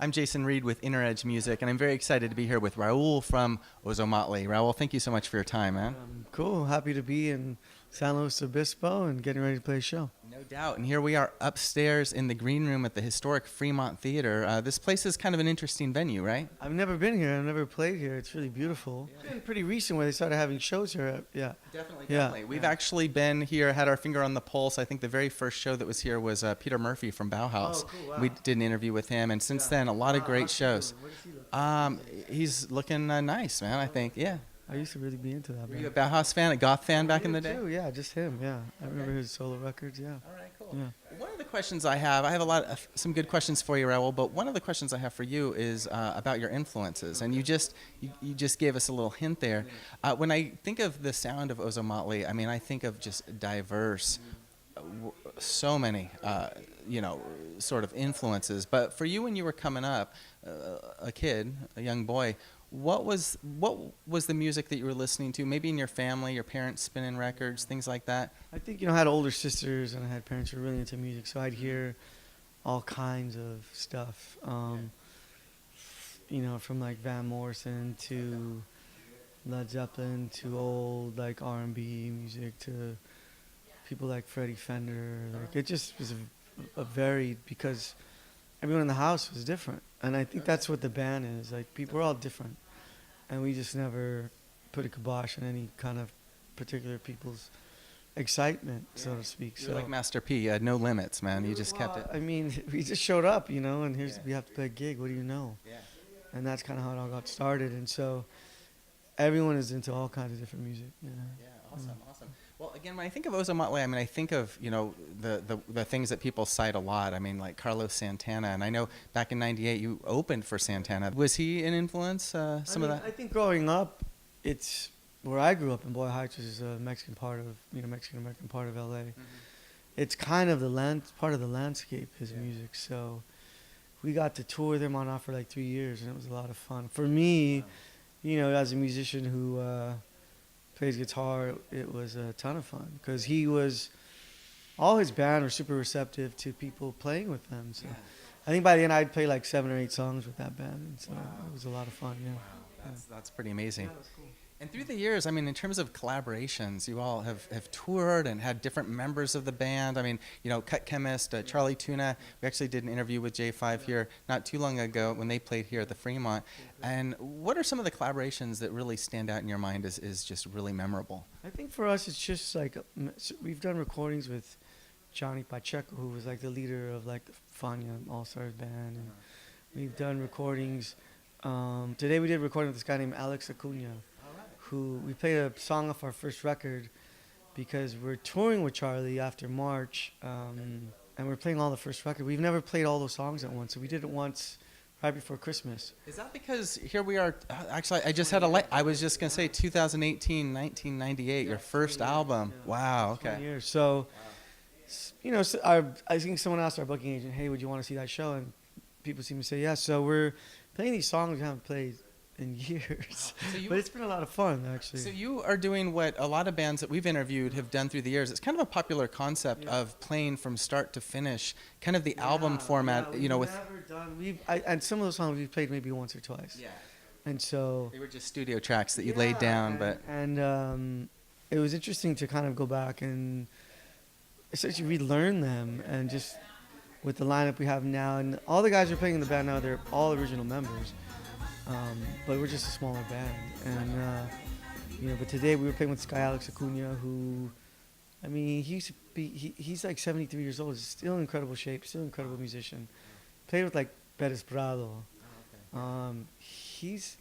I'm Jason Reed with Inner Edge Music, and I'm very excited to be here with Raul from Ozomatli. Raul, thank you so much for your time, man. Cool. Happy to be in San Luis Obispo and getting ready to play a show. No doubt. And here we are upstairs in the green room at the historic Fremont Theater. This place is kind of an interesting venue, right? I've never been here. I've never played here. It's really beautiful. It's been pretty recent where they started having shows here. Yeah. Definitely. We've actually been here, had our finger on the pulse. I think the very first show that was here was Peter Murphy from Bauhaus. Oh, cool. Wow. We did an interview with him, and since then, a lot of great shows. What does he look? He's looking nice, man, I think. Yeah. I used to really be into that. Were you a Bauhaus fan, a goth fan back in the day? Too, yeah, just him. Yeah, I remember his solo records. Yeah. All right, cool. Yeah. One of the questions I have a lot of some good questions for you, Raul, but one of the questions I have for you is about your influences, and you just gave us a little hint there. When I think of the sound of Ozomatli, I mean, I think of just diverse, so many, sort of influences. But for you, when you were coming up, a kid, a young boy, what was the music that you were listening to? Maybe in your family, your parents spinning records, things like that. I think I had older sisters and I had parents who were really into music, so I'd hear all kinds of stuff. From like Van Morrison to Led Zeppelin to old like R&B music to people like Freddie Fender. Like it just was a varied, because everyone in the house was different, and I think that's what the band is. Like we're all different, and we just never put a kibosh on any kind of particular people's excitement, so to speak. You're like Master P, you had no limits, man. You just kept it. I mean, we just showed up, and we have to play a gig. What do you know? Yeah. And that's kind of how it all got started. And so everyone is into all kinds of different music. Yeah. Awesome. Well, again, when I think of Ozomatli, I mean, I think of, the things that people cite a lot. I mean, like Carlos Santana. And I know back in '98 you opened for Santana. Was he an influence, some of that? I think growing up, it's where I grew up in Boyle Heights, which is a Mexican Mexican-American part of LA. Mm-hmm. It's kind of part of the landscape, his music. So we got to tour them on off for like 3 years, and it was a lot of fun. For me, as a musician who plays guitar, it was a ton of fun, because all his band were super receptive to people playing with them. So I think by the end I'd play like 7 or 8 songs with that band, and so it was a lot of fun. Yeah. Wow, that's pretty amazing. Yeah, that's cool. And through the years, I mean, in terms of collaborations, you all have toured and had different members of the band. I mean, Cut Chemist, Charlie Tuna. We actually did an interview with J5 here not too long ago when they played here at the Fremont. And what are some of the collaborations that really stand out in your mind as just really memorable? I think for us, it's just like we've done recordings with Johnny Pacheco, who was like the leader of like the Fania All-Stars band. And we've done recordings. Today we did a recording with this guy named Alex Acuna, who we played a song off our first record because we're touring with Charlie after March, and we're playing all the first record. We've never played all those songs at once, so we did it once right before Christmas. Is that because here we are, actually, I just had I was just going to say 2018, 1998, your first album. Yeah. Wow, 20 okay. years. So, I think someone asked our booking agent, hey, would you want to see that show? And people seem to say yes. So we're playing these songs we haven't played in years. But it's been a lot of fun, actually. So you are doing what a lot of bands that we've interviewed have done through the years. It's kind of a popular concept of playing from start to finish, kind of the album format. We've never done. And some of those songs we've played maybe once or twice. Yeah. And so they were just studio tracks that you laid down, and it was interesting to kind of go back and essentially relearn them, and just with the lineup we have now, and all the guys who are playing in the band now, they're all original members. But we're just a smaller band, and but today we were playing with this guy Alex Acuna, who, I mean, he's like 73 years old. He's still in incredible shape, still an incredible musician. Played with like Perez Prado. He's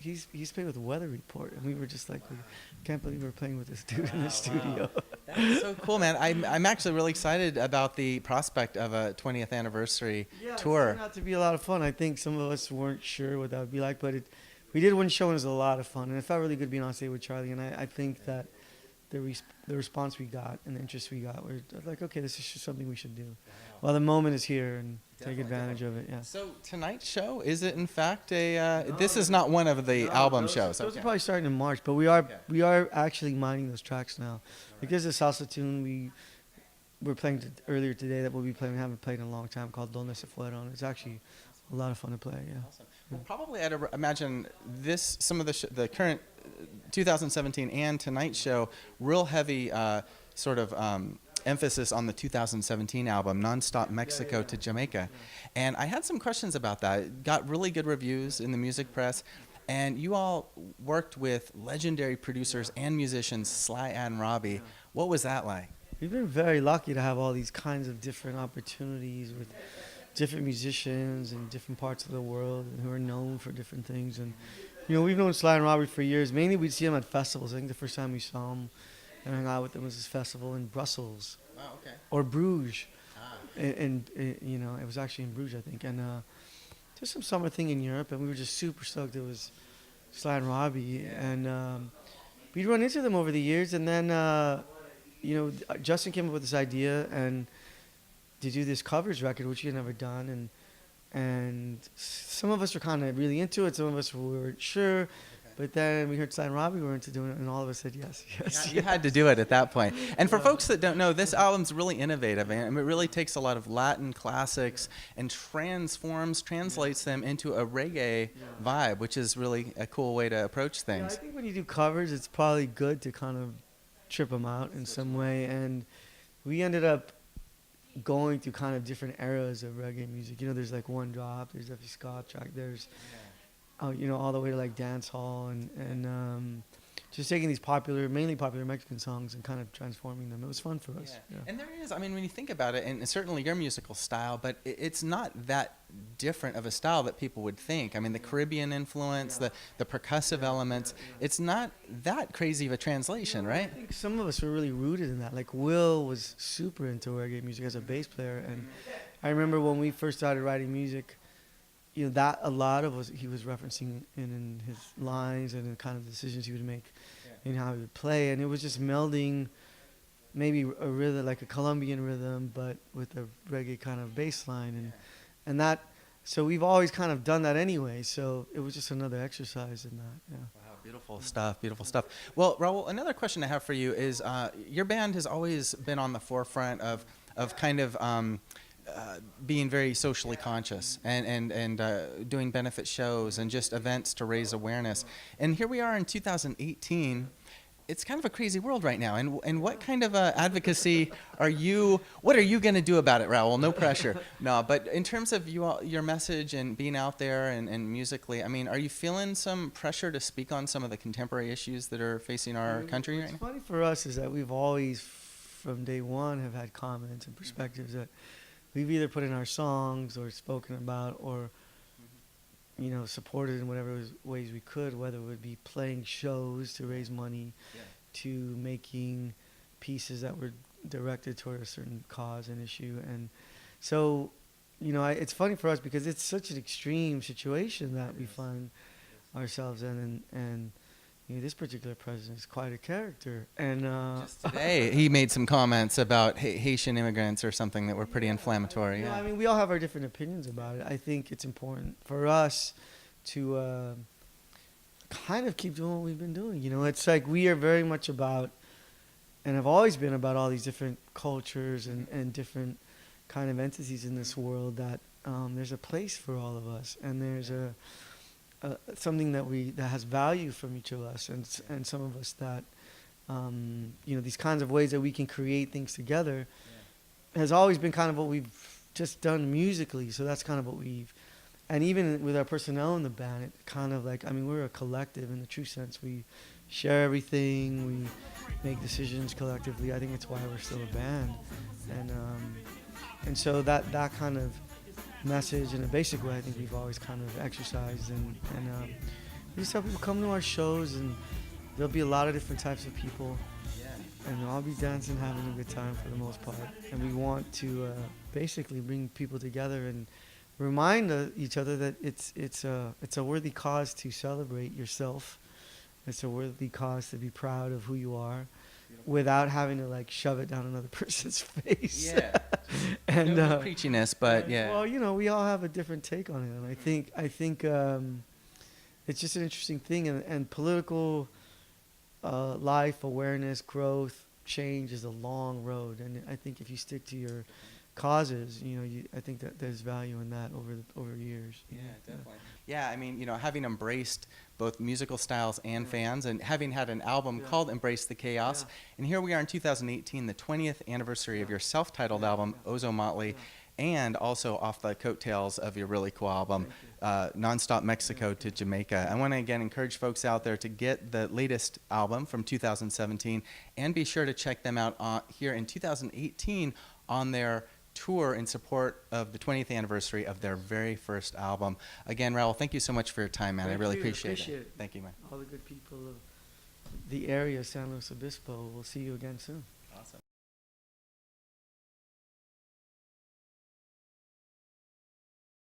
played with Weather Report, and we were just like, we can't believe we're playing with this dude in the studio. That's so cool, man. I'm actually really excited about the prospect of a 20th anniversary tour. It turned out to be a lot of fun. I think some of us weren't sure what that would be like, but we did one show and it was a lot of fun, and it felt really good being on stage with Charlie. And I think that the response we got and the interest we got, we're like, okay, this is just something we should do. Well, the moment is here, and take advantage of it. Yeah. So tonight's show, is it in fact this is not one of the album shows? Those are probably starting in March, but we are actually mining those tracks now. Like there's a salsa tune we were playing earlier today that we'll be playing. We haven't played in a long time, called Donde Se Fueron. It's actually a lot of fun to play. Yeah. Awesome. Well, probably I'd imagine this some of the current 2017 and Tonight Show real heavy sort of emphasis on the 2017 album Nonstop Mexico to Jamaica, and I had some questions about that. It got really good reviews in the music press, and you all worked with legendary producers and musicians Sly and Robbie. What was that like? We've been very lucky to have all these kinds of different opportunities with different musicians in different parts of the world and who are known for different things. And, you know, we've known Sly and Robbie for years. Mainly we'd see them at festivals. I think the first time we saw them and hung out with them was this festival in Brussels. Oh, okay. Or Bruges. Ah. And you know, it was actually in Bruges, I think. And just some summer thing in Europe, and we were just super stoked it was Sly and Robbie. Yeah. And we'd run into them over the years, and then, you know, Justin came up with this idea and to do this covers record, which he had never done, and some of us were kind of really into it, some of us weren't sure, but then we heard Sly and Robbie were into doing it, and all of us said yes, yes. Yeah, you had to do it at that point. And for folks that don't know, this album's really innovative, and it really takes a lot of Latin classics and translates them into a reggae vibe, which is really a cool way to approach Yeah, I things. think when you do covers, it's probably good to kind of trip them out in some way, and we ended up going through kind of different eras of reggae music. You know, there's like One Drop, there's Effie Scott track, there's you know, all the way to like dance hall and just taking these mainly popular Mexican songs and kind of transforming them. It was fun for us. Yeah. Yeah. And there is, I mean, when you think about it, and certainly your musical style, but it's not that different of a style that people would think. I mean, the Caribbean influence, the percussive elements, it's not that crazy of a translation, I right? think some of us were really rooted in that. Like Will was super into reggae music as a bass player, and I remember when we first started writing music, you know, that a lot of us he was referencing in his lines and the kind of decisions he would make in how he would play, and it was just melding maybe a rhythm, like a Colombian rhythm, but with a reggae kind of bass line, and that. So we've always kind of done that anyway. So it was just another exercise in that. Yeah. Wow, beautiful stuff, beautiful stuff. Well, Raul, another question I have for you is your band has always been on the forefront of kind of being very socially conscious and doing benefit shows and just events to raise awareness. And here we are in 2018. It's kind of a crazy world right now. And what kind of advocacy what are you going to do about it, Raul? No pressure. No, but in terms of your message and being out there and musically, I mean, are you feeling some pressure to speak on some of the contemporary issues that are facing our country right now? What's funny for us is that we've always, from day one, have had comments and perspectives that we've either put in our songs or spoken about or, you know, supported in whatever ways we could, whether it would be playing shows to raise money, to making pieces that were directed toward a certain cause and issue. And so, you know, it's funny for us because it's such an extreme situation that we find ourselves in, and you know, this particular president is quite a character. And Just today, he made some comments about Haitian immigrants or something that were pretty inflammatory. you know, Yeah. I mean, we all have our different opinions about it. I think it's important for us to kind of keep doing what we've been doing. You know, it's like we are very much about, and have always been about, all these different cultures and different kind of entities in this world, that there's a place for all of us, and there's something that has value from each of us, and some of us that you know, these kinds of ways that we can create things together has always been kind of what we've just done musically. So that's kind of what and even with our personnel in the band, it kind of like, I mean, we're a collective in the true sense. We share everything, we make decisions collectively. I think it's why we're still a band, and so that kind of message in a basic way, I think we've always kind of exercised, and we just have people come to our shows, and there'll be a lot of different types of people, and they'll all be dancing, having a good time for the most part. And we want to basically bring people together and remind each other that it's a worthy cause to celebrate yourself. It's a worthy cause to be proud of who you are, without having to like shove it down another person's face. Yeah. And No preachiness, but yeah. well, you know, we all have a different take on it, and I think it's just an interesting thing, and political life, awareness, growth, change is a long road, and I think if you stick to your causes, I think that there's value in that over years. Yeah, definitely. Yeah, I mean, having embraced both musical styles and fans, and having had an album called Embrace the Chaos, and here we are in 2018, the 20th anniversary of your self-titled album, Ozomatli, and also off the coattails of your really cool album, Nonstop Mexico to Jamaica. I want to again encourage folks out there to get the latest album from 2017, and be sure to check them out here in 2018 on their tour in support of the 20th anniversary of their very first album. Again, Raul, thank you so much for your time, man. I really appreciate it. Thank you, man. All the good people of the area, San Luis Obispo. We'll see you again soon. Awesome.